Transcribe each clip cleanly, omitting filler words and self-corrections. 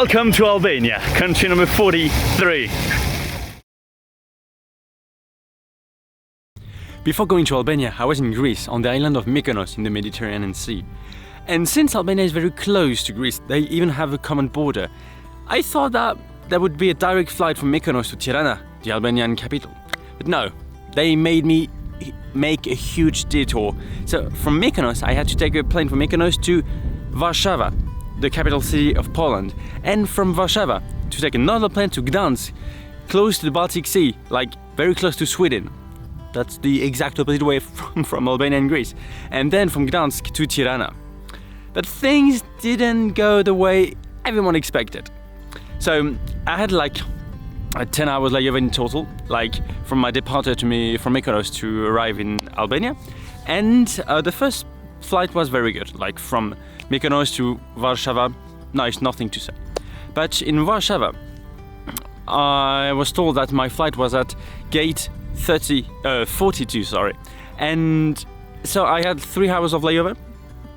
Welcome to Albania, country number 43. Before going to Albania, I was in Greece, on the island of Mykonos in the Mediterranean Sea. And since Albania is very close to Greece, they even have a common border, I thought that there would be a direct flight from Mykonos to Tirana, the Albanian capital. But no, they made me make a huge detour. So from Mykonos, I had to take a plane from Mykonos to Warsaw, the capital city of Poland. And from Warsaw, to take another plane to Gdansk, close to the Baltic Sea, like very close to Sweden. That's the exact opposite way from Albania and Greece. And then from Gdansk to Tirana. But things didn't go the way everyone expected. So I had like 10 hours layover in total, like from my departure from Mykonos to arrive in Albania. And the first flight was very good, like from Mykonos to Warsaw, nice, nothing to say. But in Warsaw, I was told that my flight was at gate 42, and so I had 3 hours of layover,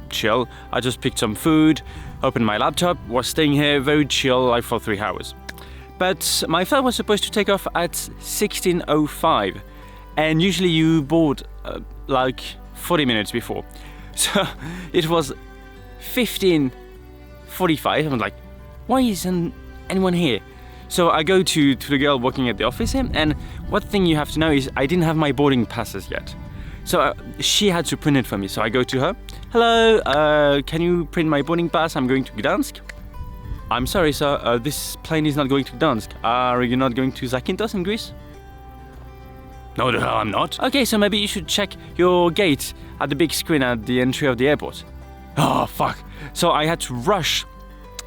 chill. I just picked some food, opened my laptop, was staying here very chill, like for 3 hours. But my flight was supposed to take off at 16:05, and usually you board like 40 minutes before. So it was 15:45. I'm like, why isn't anyone here? So I go to the girl working at the office here, and one thing you have to know is I didn't have my boarding passes yet. So she had to print it for me. So I go to her. Hello, can you print my boarding pass? I'm going to Gdansk. I'm sorry, sir, this plane is not going to Gdansk. Are you not going to Zakynthos in Greece? No, the hell I'm not. Okay, so maybe you should check your gate at the big screen at the entry of the airport. Oh, fuck. So I had to rush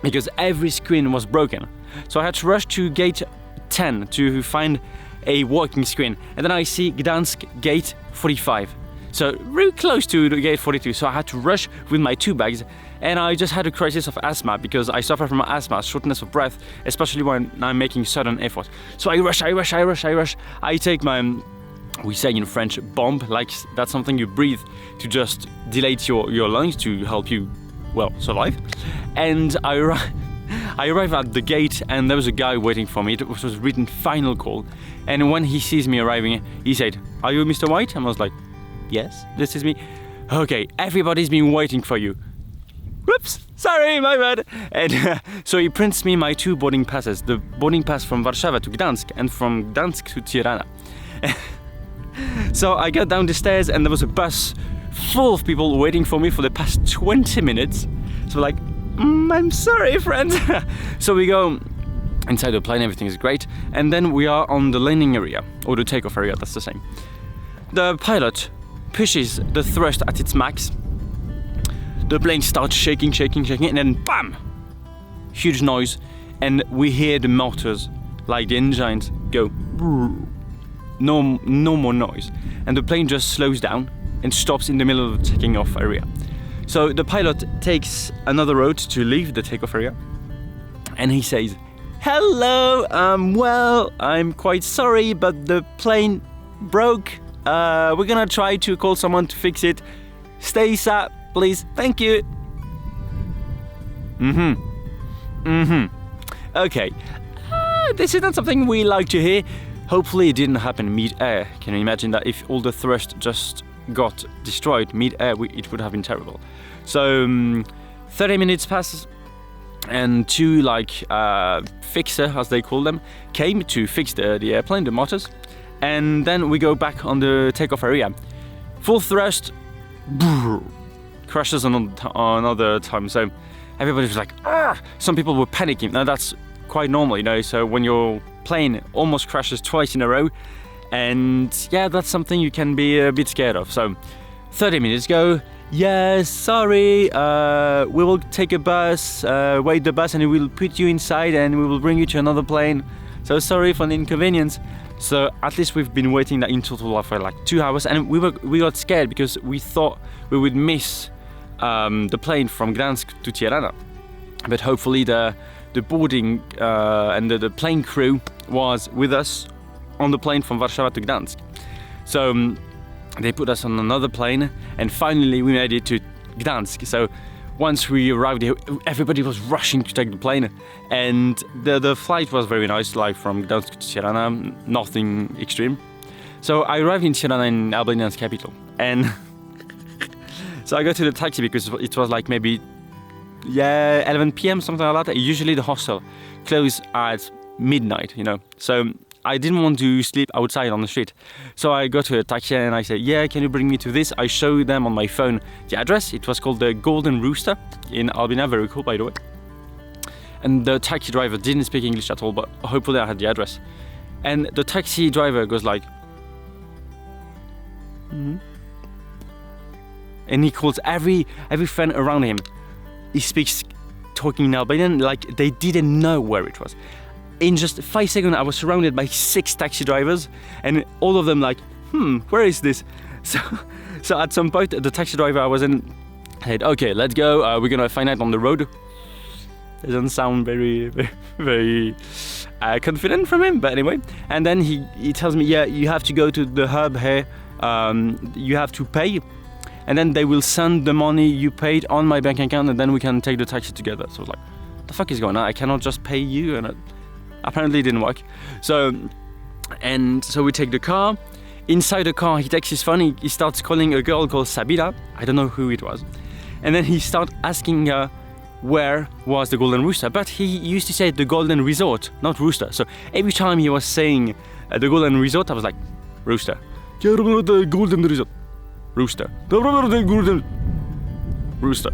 because every screen was broken. So I had to rush to gate 10 to find a working screen. And then I see Gdansk gate 45. So really close to the gate 42. So I had to rush with my 2 bags. And I just had a crisis of asthma because I suffer from asthma, shortness of breath, especially when I'm making sudden effort. So I rush. I take my, we say in French, bomb, like that's something you breathe to just dilate your lungs to help you, well, survive. And I arrive at the gate and there was a guy waiting for me. It was written final call. And when he sees me arriving, he said, "Are you Mr. White?" And I was like, "Yes, this is me." "Okay, everybody's been waiting for you." Whoops, sorry, my bad. And so he prints me my 2 boarding passes, the boarding pass from Warsaw to Gdansk and from Gdansk to Tirana. So I got down the stairs and there was a bus full of people waiting for me for the past 20 minutes. So like, I'm sorry, friends. So we go inside the plane, everything is great. And then we are on the landing area, or the takeoff area, that's the same. The pilot pushes the thrust at its max. The plane starts shaking, and then BAM! Huge noise, and we hear the motors, like the engines, go. No more noise. And the plane just slows down and stops in the middle of the taking off area. So the pilot takes another road to leave the takeoff area, and he says, "Hello, well, I'm quite sorry, but the plane broke. We're gonna try to call someone to fix it. Stay sat, please. Thank you." Okay. This is not something we like to hear. Hopefully it didn't happen mid-air. Can you imagine that if all the thrust just got destroyed mid-air, it would have been terrible. So 30 minutes passes and 2 fixer, as they call them, came to fix the airplane, the motors. And then we go back on the takeoff area. Full thrust, crashes another time. So everybody was like, "Ah!" Some people were panicking. Now that's quite normal, you know. So when your plane almost crashes twice in a row, and yeah, that's something you can be a bit scared of. So 30 minutes go. "Yes, sorry, we will take a bus, wait the bus, and we will put you inside and we will bring you to another plane. So sorry for the inconvenience." So at least we've been waiting that in total for like 2 hours, and we got scared because we thought we would miss the plane from Gdansk to Tirana. But hopefully the boarding and the plane crew was with us on the plane from Warsaw to Gdansk. So they put us on another plane, and finally we made it to Gdansk. So once we arrived here, everybody was rushing to take the plane, and the flight was very nice, like from Gdansk to Tirana, nothing extreme. So I arrived in Tirana, in Albania's capital, and so I got to the taxi because it was like maybe 11 p.m. something like that. Usually the hostel closes at midnight, So I didn't want to sleep outside on the street. So I go to a taxi and I say, yeah, can you bring me to this? I show them on my phone the address. It was called the Golden Rooster in Albania, very cool by the way. And the taxi driver didn't speak English at all, but hopefully I had the address. And the taxi driver goes like, mm-hmm. And he calls every friend around him. He speaks talking in Albanian like they didn't know where it was. In just 5 seconds, I was surrounded by 6 taxi drivers, and all of them like, where is this? So at some point, the taxi driver I was in said, okay, let's go. We're gonna find out on the road. It doesn't sound very, very, very confident from him, but anyway. And then he tells me, yeah, you have to go to the hub here. You have to pay, and then they will send the money you paid on my bank account, and then we can take the taxi together. So I was like, the fuck is going on? I cannot just pay you, and apparently it didn't work. So we take the car. Inside the car, he takes his phone. He starts calling a girl called Sabina. I don't know who it was. And then he starts asking her where was the Golden Rooster. But he used to say the Golden Resort, not Rooster. So every time he was saying the Golden Resort, I was like, Rooster. The Golden Resort. Rooster. The Golden Rooster.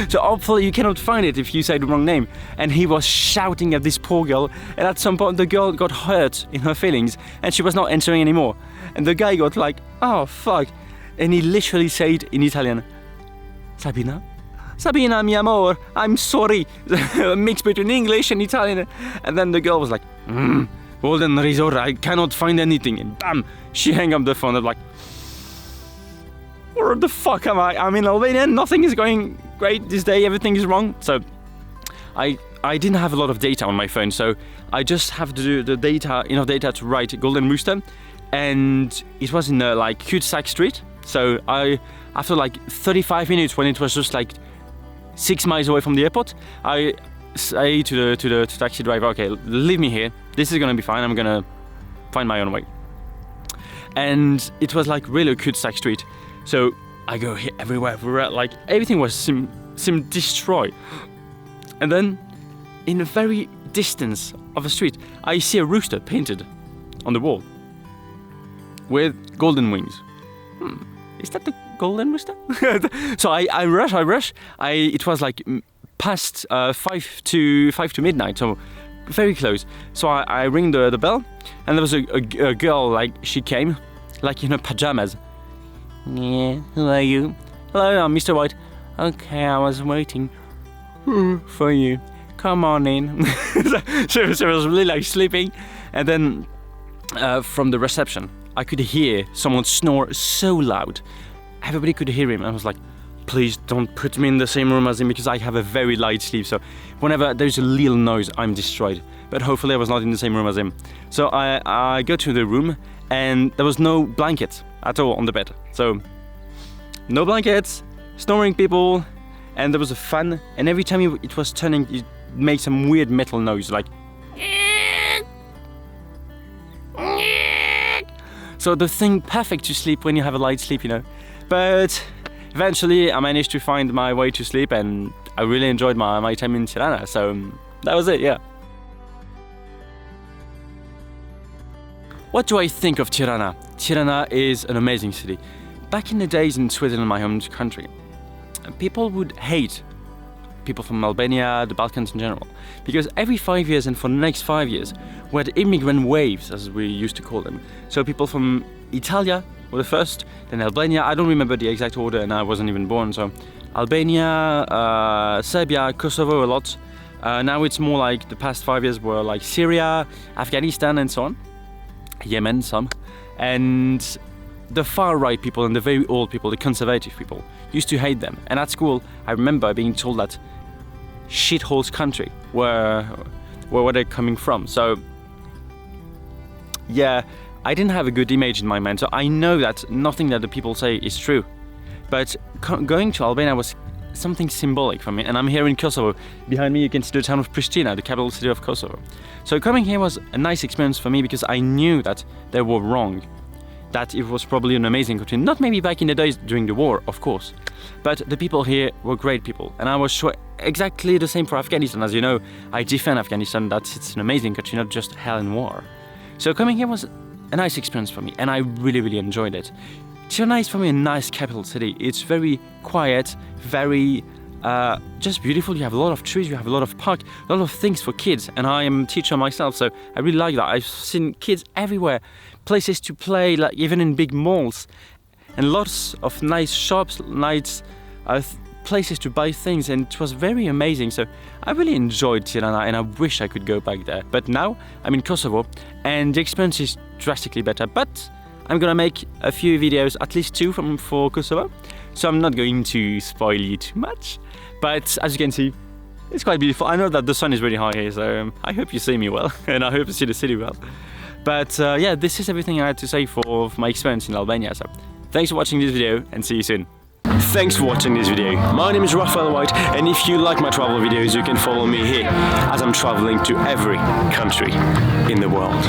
So hopefully you cannot find it if you say the wrong name. And he was shouting at this poor girl, and at some point the girl got hurt in her feelings and she was not answering anymore. And the guy got like, oh fuck. And he literally said in Italian, Sabina, mi amor, I'm sorry. A mix between English and Italian. And then the girl was like, Golden Resort, I cannot find anything. And bam, she hung up the phone. I'm like, where the fuck am I? I'm in Albania, nothing is going great this day, everything is wrong. So I didn't have a lot of data on my phone, so I just have to do the data, enough data to write Golden Rooster. And it was in like cul-de-sac street. So after like 35 minutes, when it was just like 6 miles away from the airport, I say to the taxi driver, okay, leave me here. This is gonna be fine. I'm gonna find my own way. And it was like really a cul-de-sac street. So I go here everywhere, like everything was seemed destroyed. And then in the very distance of the street, I see a rooster painted on the wall with golden wings. Is that the Golden Rooster? So I rush. It was like past 5 to midnight, so very close. So I ring the bell, and there was a girl, like she came, like in her pajamas. Yeah, who are you? Hello, I'm Mr. White. Okay, I was waiting for you. Come on in. She was really like sleeping, and then from the reception, I could hear someone snore so loud. Everybody could hear him. I was like, please don't put me in the same room as him because I have a very light sleep. So whenever there's a little noise, I'm destroyed. But hopefully I was not in the same room as him. So I go to the room, and there was no blanket at all on the bed. So no blankets, snoring people, and there was a fan. And every time it was turning, it made some weird metal noise, like. So the thing perfect to sleep when you have a light sleep, But eventually I managed to find my way to sleep, and I really enjoyed my time in Tirana. So that was it, yeah. What do I think of Tirana? Tirana is an amazing city. Back in the days in Sweden, my home country, people would hate people from Albania, the Balkans in general, because every 5 years, and for the next 5 years, we had immigrant waves, as we used to call them. So people from Italia were the first, then Albania, I don't remember the exact order, and I wasn't even born, so Albania, Serbia, Kosovo a lot. Now it's more like the past 5 years were like Syria, Afghanistan and so on. Yemen, some. And the far-right people and the very old people, the conservative people, used to hate them. And at school, I remember being told that shitholes country where they're coming from. So, yeah, I didn't have a good image in my mind. So I know that nothing that the people say is true. But going to Albania was something symbolic for me. And I'm here in Kosovo. Behind me you can see the town of Pristina, the capital city of Kosovo. So coming here was a nice experience for me because I knew that they were wrong. That it was probably an amazing country. Not maybe back in the days during the war, of course. But the people here were great people. And I was sure exactly the same for Afghanistan. As you know, I defend Afghanistan, that it's an amazing country, not just hell and war. So coming here was a nice experience for me, and I really, really enjoyed it. Tirana is for me a nice capital city. It's very quiet, very just beautiful. You have a lot of trees, you have a lot of park, a lot of things for kids, and I am a teacher myself, so I really like that. I've seen kids everywhere, places to play, like even in big malls, and lots of nice shops, nice places to buy things, and it was very amazing. So I really enjoyed Tirana, and I wish I could go back there. But now I'm in Kosovo, and the experience is drastically better. But I'm gonna make a few videos, at least 2 for Kosovo, so I'm not going to spoil you too much. But as you can see, it's quite beautiful. I know that the sun is really high here, so I hope you see me well, and I hope you see the city well. But yeah, this is everything I had to say for my experience in Albania. So thanks for watching this video, and see you soon. Thanks for watching this video. My name is Rafael White, and if you like my travel videos, you can follow me here as I'm traveling to every country in the world.